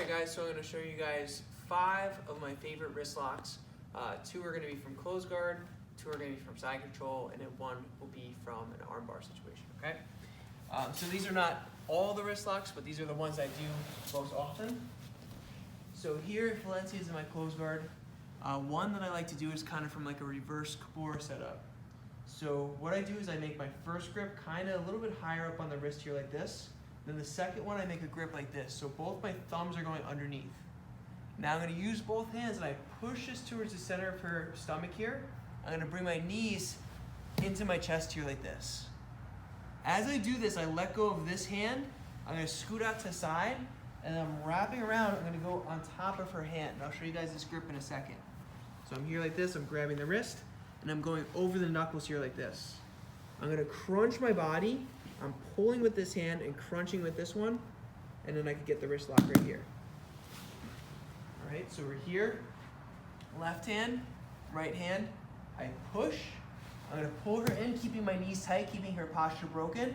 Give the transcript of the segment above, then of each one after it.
Alright guys, so I'm going to show you guys 5 of my favorite wrist locks. 2 are going to be from close guard, 2 are going to be from side control, and then 1 will be from an armbar situation, okay? So these are not all the wrist locks, but these are the ones I do most often. So here, Valencia is in my close guard. One that I like to do is kind of from like a reverse Kabura setup. So what I do is I make my first grip kind of a little bit higher up on the wrist here like this. Then the second one, I make a grip like this. So both my thumbs are going underneath. Now I'm going to use both hands and I push this towards the center of her stomach here. I'm going to bring my knees into my chest here like this. As I do this, I let go of this hand. I'm going to scoot out to the side and I'm wrapping around. I'm going to go on top of her hand. And I'll show you guys this grip in a second. So I'm here like this. I'm grabbing the wrist and I'm going over the knuckles here like this. I'm going to crunch my body. I'm pulling with this hand and crunching with this one, and then I can get the wrist lock right here. All right, so we're here. Left hand, right hand. I push. I'm going to pull her in, keeping my knees tight, keeping her posture broken,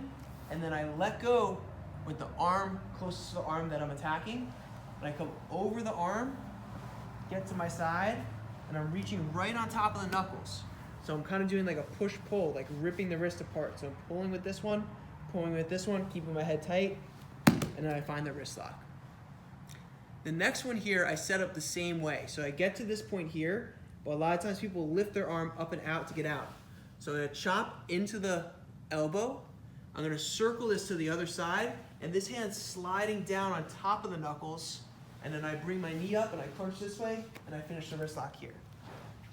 and then I let go with the arm closest to the arm that I'm attacking. And I come over the arm, get to my side, and I'm reaching right on top of the knuckles. So I'm kind of doing like a push-pull, like ripping the wrist apart. So I'm pulling with this one, pulling with this one, keeping my head tight, and then I find the wrist lock. The next one here, I set up the same way. So I get to this point here, but a lot of times people lift their arm up and out to get out. So I'm gonna chop into the elbow. I'm gonna circle this to the other side, and this hand's sliding down on top of the knuckles, and then I bring my knee up and I punch this way, and I finish the wrist lock here.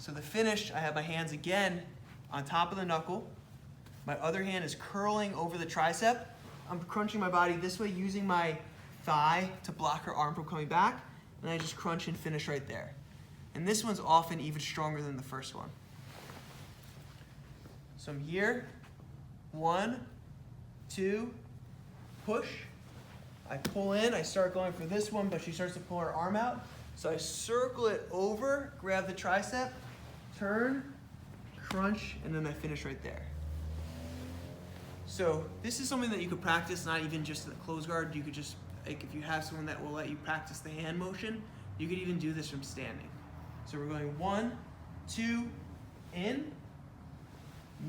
So the finish, I have my hands again on top of the knuckle. My other hand is curling over the tricep. I'm crunching my body this way using my thigh to block her arm from coming back. And I just crunch and finish right there. And this one's often even stronger than the first one. So I'm here. 1, 2, push. I pull in. I start going for this one, but she starts to pull her arm out. So I circle it over, grab the tricep, turn, crunch, and then I finish right there. So this is something that you could practice, not even just in the close guard. You could just, like if you have someone that will let you practice the hand motion, you could even do this from standing. So we're going 1, 2, in,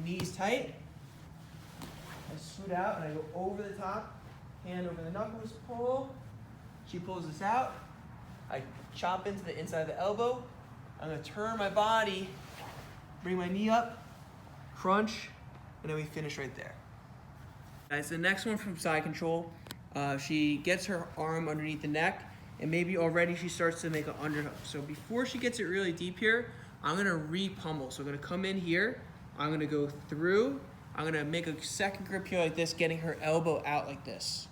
knees tight. I scoot out and I go over the top, hand over the knuckles, pull. She pulls this out. I chop into the inside of the elbow. I'm gonna turn my body, bring my knee up, crunch, and then we finish right there. Guys, the next one from side control, she gets her arm underneath the neck, and maybe already she starts to make an underhook. So before she gets it really deep here, I'm gonna re-pummel. So I'm gonna come in here, I'm gonna go through, I'm gonna make a second grip here like this, getting her elbow out like this.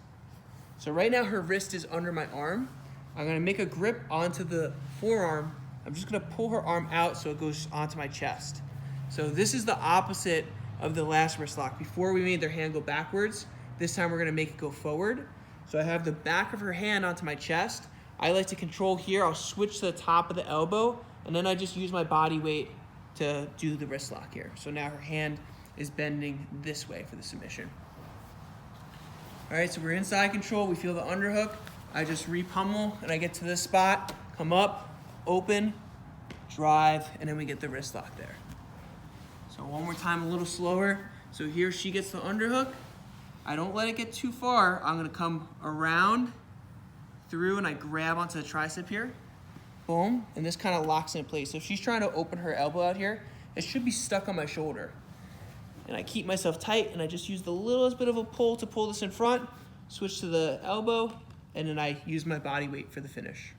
So right now her wrist is under my arm. I'm gonna make a grip onto the forearm. I'm just gonna pull her arm out so it goes onto my chest. So this is the opposite of the last wrist lock. Before we made their hand go backwards, this time we're gonna make it go forward. So I have the back of her hand onto my chest. I like to control here. I'll switch to the top of the elbow, and then I just use my body weight to do the wrist lock here. So now her hand is bending this way for the submission. All right, so we're in side control. We feel the underhook. I just re-pummel, and I get to this spot, come up, open, drive, and then we get the wrist lock there. So one more time, a little slower. So here she gets the underhook. I don't let it get too far. I'm gonna come around, through, and I grab onto the tricep here. Boom, and this kind of locks in place. So if she's trying to open her elbow out here, it should be stuck on my shoulder. And I keep myself tight, and I just use the littlest bit of a pull to pull this in front, switch to the elbow, and then I use my body weight for the finish.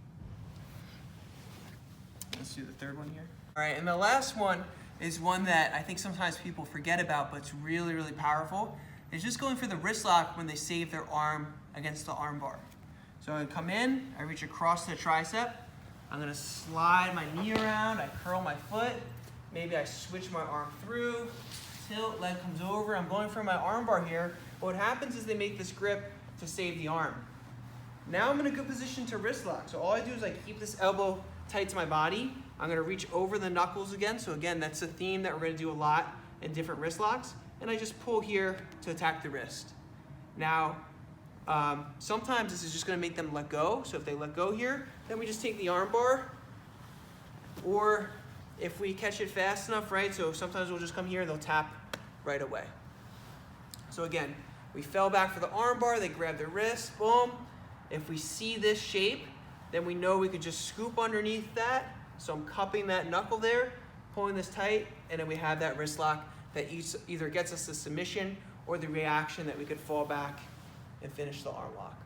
Let's do the third one here. All right, and the last one is one that I think sometimes people forget about, but it's really, really powerful. It's just going for the wrist lock when they save their arm against the arm bar. So I come in, I reach across the tricep. I'm gonna slide my knee around, I curl my foot. Maybe I switch my arm through, tilt, leg comes over. I'm going for my arm bar here. What happens is they make this grip to save the arm. Now I'm in a good position to wrist lock. So all I do is I keep this elbow tight to my body. I'm gonna reach over the knuckles again. So again, that's a theme that we're gonna do a lot in different wrist locks. And I just pull here to attack the wrist. Now, Sometimes this is just gonna make them let go. So if they let go here, then we just take the arm bar, or if we catch it fast enough, right? So sometimes we'll just come here and they'll tap right away. So again, we fell back for the arm bar, they grab their wrist, boom. If we see this shape, then we know we could just scoop underneath that. So I'm cupping that knuckle there, pulling this tight, and then we have that wrist lock that either gets us the submission or the reaction that we could fall back and finish the arm lock.